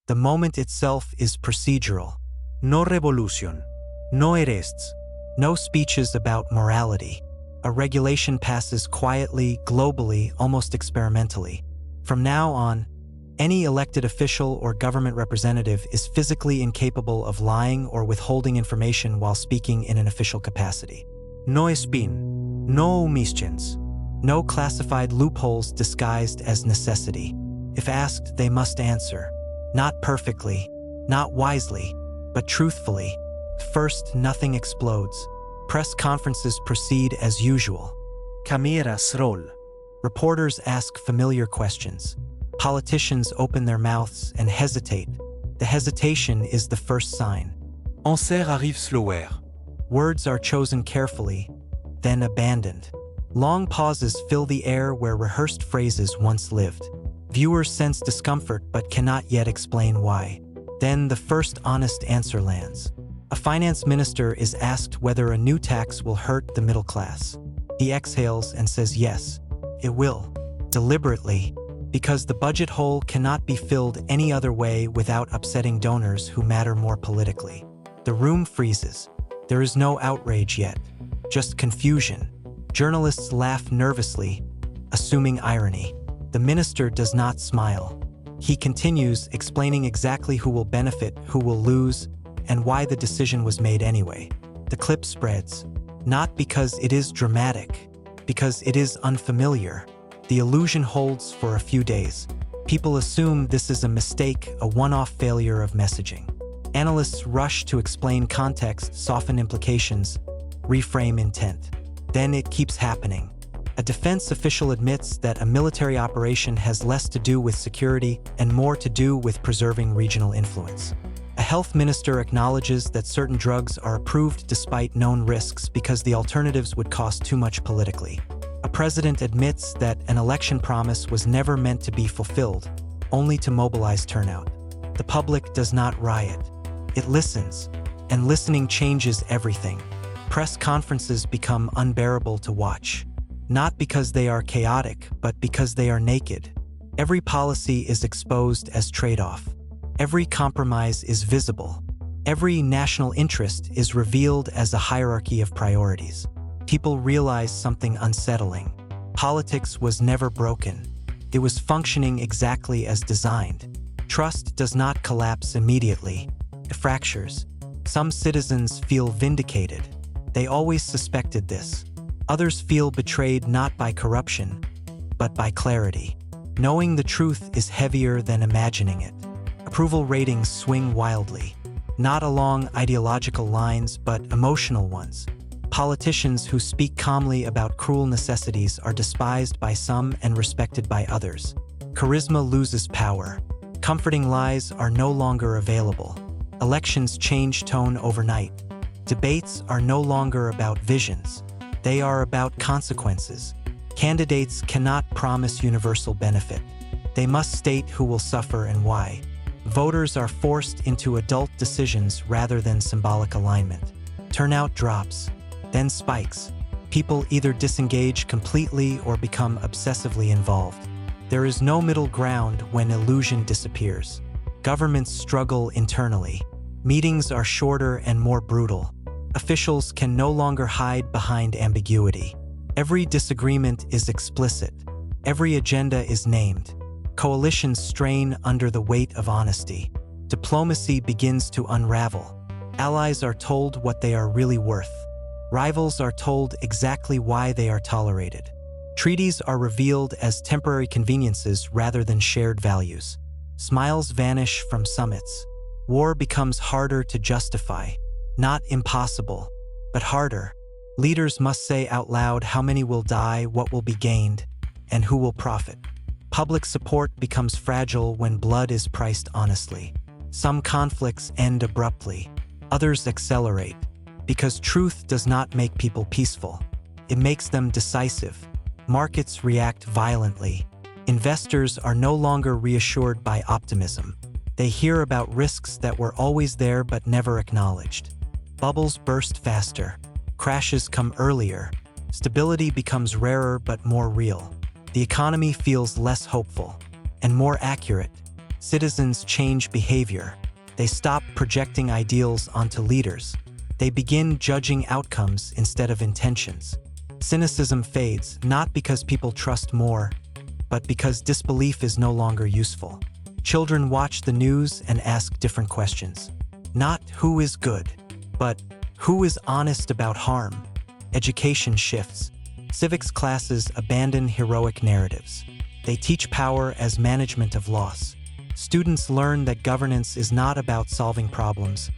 The moment itself is procedural. No revolution. No arrests. No speeches about morality. A regulation passes quietly, globally, almost experimentally. From now on, any elected official or government representative is physically incapable of lying or withholding information while speaking in an official capacity. No spin, no omissions, no classified loopholes disguised as necessity. If asked, they must answer. Not perfectly, not wisely, but truthfully. First, nothing explodes. Press conferences proceed as usual. Cameras roll. Reporters ask familiar questions. Politicians open their mouths and hesitate. The hesitation is the first sign. Answer arrive slower. Words are chosen carefully, then abandoned. Long pauses fill the air where rehearsed phrases once lived. Viewers sense discomfort but cannot yet explain why. Then the first honest answer lands. A finance minister is asked whether a new tax will hurt the middle class. He exhales and says yes, it will. Deliberately, because the budget hole cannot be filled any other way without upsetting donors who matter more politically. The room freezes. There is no outrage yet, just confusion. Journalists laugh nervously, assuming irony. The minister does not smile. He continues, explaining exactly who will benefit, who will lose, and why the decision was made anyway. The clip spreads, not because it is dramatic, because it is unfamiliar. The illusion holds for a few days. People assume this is a mistake, a one-off failure of messaging. Analysts rush to explain context, soften implications, reframe intent. Then it keeps happening. A defense official admits that a military operation has less to do with security and more to do with preserving regional influence. A health minister acknowledges that certain drugs are approved despite known risks because the alternatives would cost too much politically. A president admits that an election promise was never meant to be fulfilled, only to mobilize turnout. The public does not riot. It listens, and listening changes everything. Press conferences become unbearable to watch. Not because they are chaotic, but because they are naked. Every policy is exposed as trade-off. Every compromise is visible. Every national interest is revealed as a hierarchy of priorities. People realize something unsettling. Politics was never broken. It was functioning exactly as designed. Trust does not collapse immediately. It fractures. Some citizens feel vindicated. They always suspected this. Others feel betrayed not by corruption, but by clarity. Knowing the truth is heavier than imagining it. Approval ratings swing wildly, not along ideological lines, but emotional ones. Politicians who speak calmly about cruel necessities are despised by some and respected by others. Charisma loses power. Comforting lies are no longer available. Elections change tone overnight. Debates are no longer about visions. They are about consequences. Candidates cannot promise universal benefit. They must state who will suffer and why. Voters are forced into adult decisions rather than symbolic alignment. Turnout drops, then spikes. People either disengage completely or become obsessively involved. There is no middle ground when illusion disappears. Governments struggle internally. Meetings are shorter and more brutal. Officials can no longer hide behind ambiguity. Every disagreement is explicit. Every agenda is named. Coalitions strain under the weight of honesty. Diplomacy begins to unravel. Allies are told what they are really worth. Rivals are told exactly why they are tolerated. Treaties are revealed as temporary conveniences rather than shared values. Smiles vanish from summits. War becomes harder to justify. Not impossible, but harder. Leaders must say out loud how many will die, what will be gained, and who will profit. Public support becomes fragile when blood is priced honestly. Some conflicts end abruptly. Others accelerate. Because truth does not make people peaceful. It makes them decisive. Markets react violently. Investors are no longer reassured by optimism. They hear about risks that were always there but never acknowledged. Bubbles burst faster. Crashes come earlier. Stability becomes rarer but more real. The economy feels less hopeful and more accurate. Citizens change behavior. They stop projecting ideals onto leaders. They begin judging outcomes instead of intentions. Cynicism fades, not because people trust more, but because disbelief is no longer useful. Children watch the news and ask different questions. Not who is good, but who is honest about harm. Education shifts. Civics classes abandon heroic narratives. They teach power as management of loss. Students learn that governance is not about solving problems,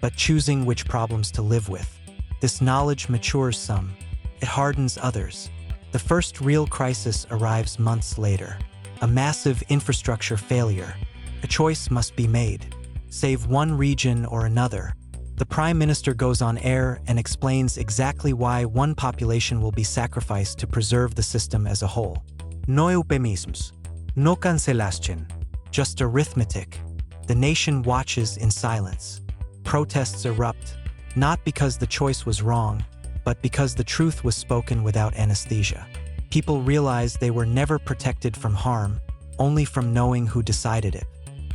but choosing which problems to live with. This knowledge matures some. It hardens others. The first real crisis arrives months later. A massive infrastructure failure. A choice must be made. Save one region or another. The Prime Minister goes on air and explains exactly why one population will be sacrificed to preserve the system as a whole. No euphemisms. No cancelación. Just arithmetic. The nation watches in silence. Protests erupt, not because the choice was wrong, but because the truth was spoken without anesthesia. People realize they were never protected from harm, only from knowing who decided it.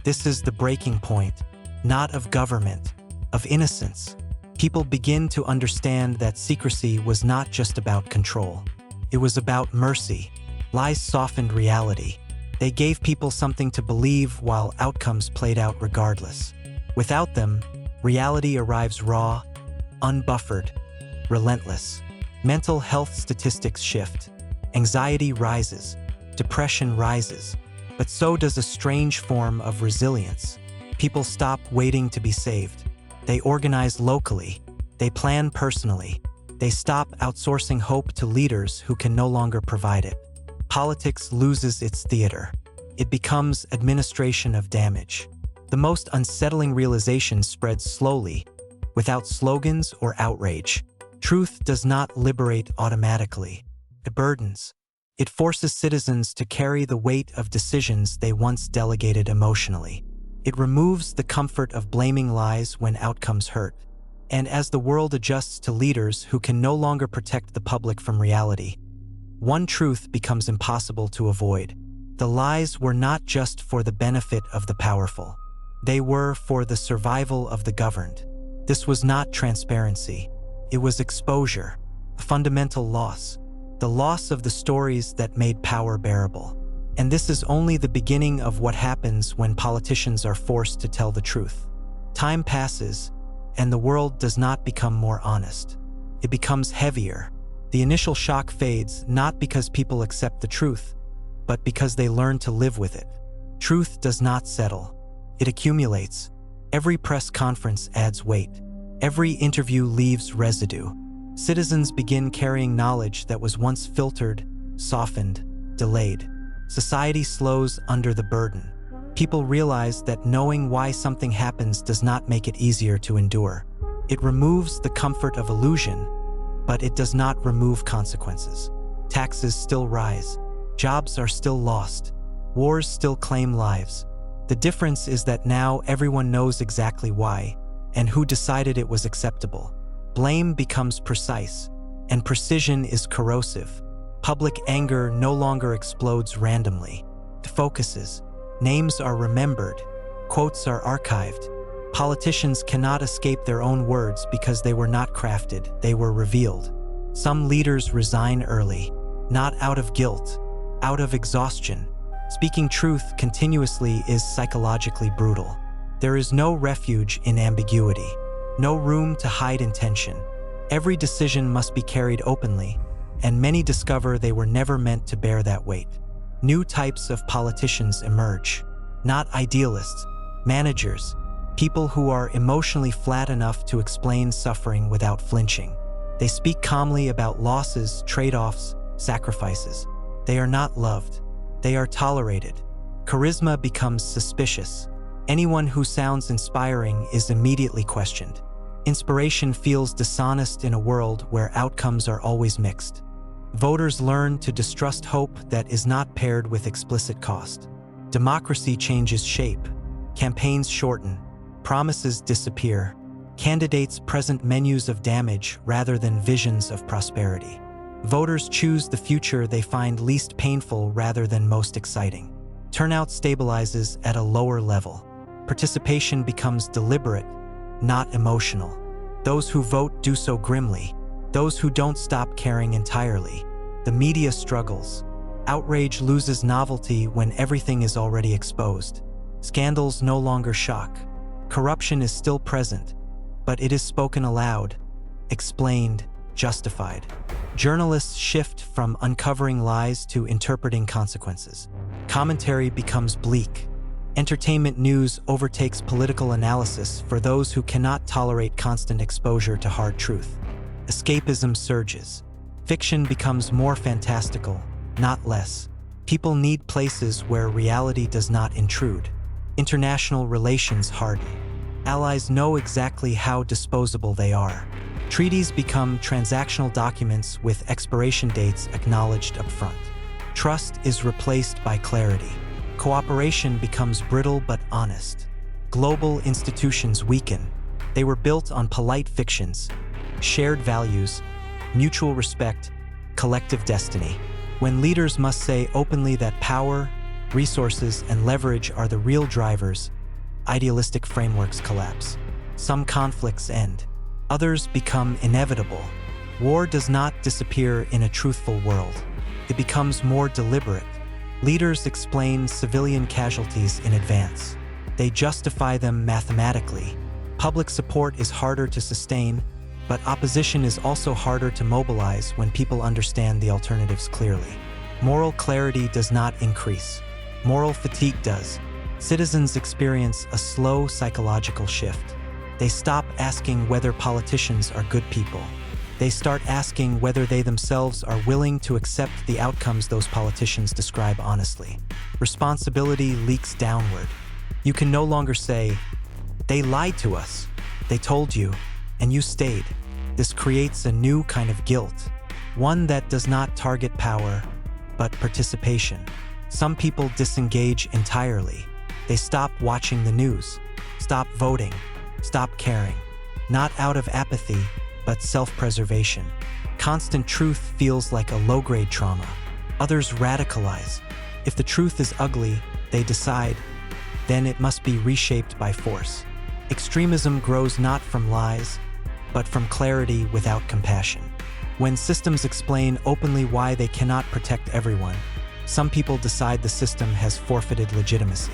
This is the breaking point, not of government, of innocence. People begin to understand that secrecy was not just about control. It was about mercy. Lies softened reality. They gave people something to believe while outcomes played out regardless. Without them, reality arrives raw, unbuffered, relentless. Mental health statistics shift. Anxiety rises. Depression rises. But so does a strange form of resilience. People stop waiting to be saved. They organize locally. They plan personally. They stop outsourcing hope to leaders who can no longer provide it. Politics loses its theater. It becomes administration of damage. The most unsettling realization spreads slowly, without slogans or outrage. Truth does not liberate automatically. It burdens. It forces citizens to carry the weight of decisions they once delegated emotionally. It removes the comfort of blaming lies when outcomes hurt. And as the world adjusts to leaders who can no longer protect the public from reality, one truth becomes impossible to avoid. The lies were not just for the benefit of the powerful. They were for the survival of the governed. This was not transparency. It was exposure, a fundamental loss. The loss of the stories that made power bearable. And this is only the beginning of what happens when politicians are forced to tell the truth. Time passes, and the world does not become more honest. It becomes heavier. The initial shock fades, not because people accept the truth, but because they learn to live with it. Truth does not settle. It accumulates. Every press conference adds weight. Every interview leaves residue. Citizens begin carrying knowledge that was once filtered, softened, delayed. Society slows under the burden. People realize that knowing why something happens does not make it easier to endure. It removes the comfort of illusion, but it does not remove consequences. Taxes still rise. Jobs are still lost. Wars still claim lives. The difference is that now everyone knows exactly why, and who decided it was acceptable. Blame becomes precise, and precision is corrosive. Public anger no longer explodes randomly. It focuses. Names are remembered. Quotes are archived. Politicians cannot escape their own words because they were not crafted, they were revealed. Some leaders resign early, not out of guilt, out of exhaustion. Speaking truth continuously is psychologically brutal. There is no refuge in ambiguity, no room to hide intention. Every decision must be carried openly, and many discover they were never meant to bear that weight. New types of politicians emerge, not idealists, managers, people who are emotionally flat enough to explain suffering without flinching. They speak calmly about losses, trade-offs, sacrifices. They are not loved. They are tolerated. Charisma becomes suspicious. Anyone who sounds inspiring is immediately questioned. Inspiration feels dishonest in a world where outcomes are always mixed. Voters learn to distrust hope that is not paired with explicit cost. Democracy changes shape. Campaigns shorten. Promises disappear. Candidates present menus of damage rather than visions of prosperity. Voters choose the future they find least painful rather than most exciting. Turnout stabilizes at a lower level. Participation becomes deliberate, not emotional. Those who vote do so grimly. Those who don't stop caring entirely. The media struggles. Outrage loses novelty when everything is already exposed. Scandals no longer shock. Corruption is still present, but it is spoken aloud, explained, justified. Journalists shift from uncovering lies to interpreting consequences. Commentary becomes bleak. Entertainment news overtakes political analysis for those who cannot tolerate constant exposure to hard truth. Escapism surges. Fiction becomes more fantastical, not less. People need places where reality does not intrude. International relations harden. Allies know exactly how disposable they are. Treaties become transactional documents with expiration dates acknowledged upfront. Trust is replaced by clarity. Cooperation becomes brittle but honest. Global institutions weaken. They were built on polite fictions, shared values, mutual respect, collective destiny. When leaders must say openly that power, resources, and leverage are the real drivers, idealistic frameworks collapse. Some conflicts end. Others become inevitable. War does not disappear in a truthful world. It becomes more deliberate. Leaders explain civilian casualties in advance. They justify them mathematically. Public support is harder to sustain, but opposition is also harder to mobilize when people understand the alternatives clearly. Moral clarity does not increase. Moral fatigue does. Citizens experience a slow psychological shift. They stop asking whether politicians are good people. They start asking whether they themselves are willing to accept the outcomes those politicians describe honestly. Responsibility leaks downward. You can no longer say, "They lied to us. They told you, and you stayed." This creates a new kind of guilt, one that does not target power, but participation. Some people disengage entirely. They stop watching the news, stop voting, stop caring. Not out of apathy, but self-preservation. Constant truth feels like a low-grade trauma. Others radicalize. If the truth is ugly, they decide, then it must be reshaped by force. Extremism grows not from lies, but from clarity without compassion. When systems explain openly why they cannot protect everyone, some people decide the system has forfeited legitimacy.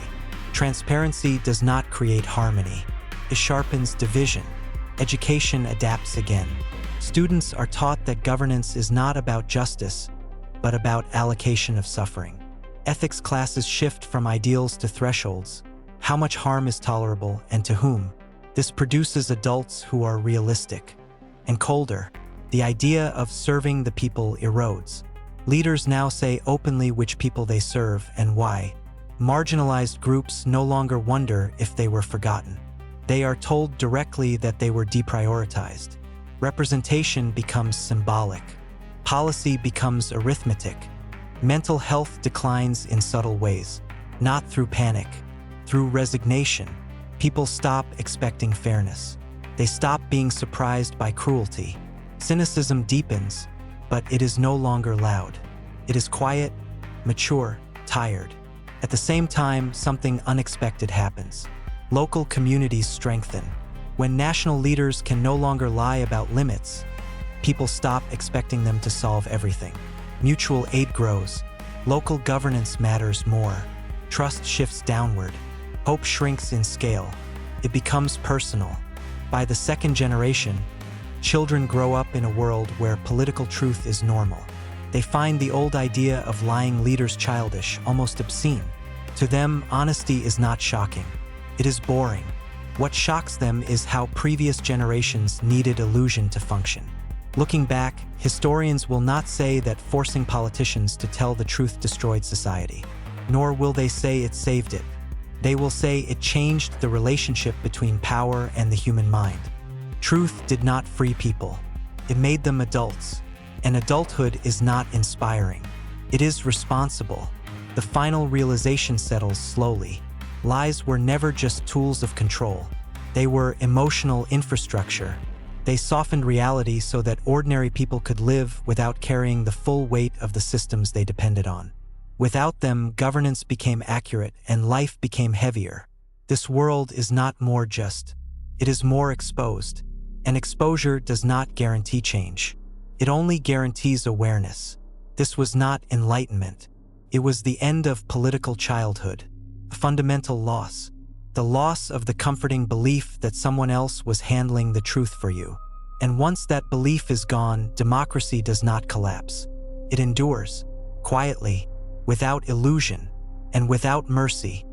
Transparency does not create harmony. It sharpens division. Education adapts again. Students are taught that governance is not about justice, but about allocation of suffering. Ethics classes shift from ideals to thresholds. How much harm is tolerable and to whom? This produces adults who are realistic. And colder, the idea of serving the people erodes. Leaders now say openly which people they serve and why. Marginalized groups no longer wonder if they were forgotten. They are told directly that they were deprioritized. Representation becomes symbolic. Policy becomes arithmetic. Mental health declines in subtle ways, not through panic, through resignation. People stop expecting fairness. They stop being surprised by cruelty. Cynicism deepens, but it is no longer loud. It is quiet, mature, tired. At the same time, something unexpected happens. Local communities strengthen. When national leaders can no longer lie about limits, people stop expecting them to solve everything. Mutual aid grows. Local governance matters more. Trust shifts downward. Hope shrinks in scale. It becomes personal. By the second generation, children grow up in a world where political truth is normal. They find the old idea of lying leaders childish, almost obscene. To them, honesty is not shocking. It is boring. What shocks them is how previous generations needed illusion to function. Looking back, historians will not say that forcing politicians to tell the truth destroyed society, nor will they say it saved it. They will say it changed the relationship between power and the human mind. Truth did not free people. It made them adults. And adulthood is not inspiring. It is responsible. The final realization settles slowly. Lies were never just tools of control. They were emotional infrastructure. They softened reality so that ordinary people could live without carrying the full weight of the systems they depended on. Without them, governance became accurate and life became heavier. This world is not more just. It is more exposed. And exposure does not guarantee change. It only guarantees awareness. This was not enlightenment. It was the end of political childhood, a fundamental loss, the loss of the comforting belief that someone else was handling the truth for you. And once that belief is gone, democracy does not collapse. It endures, quietly, without illusion, and without mercy.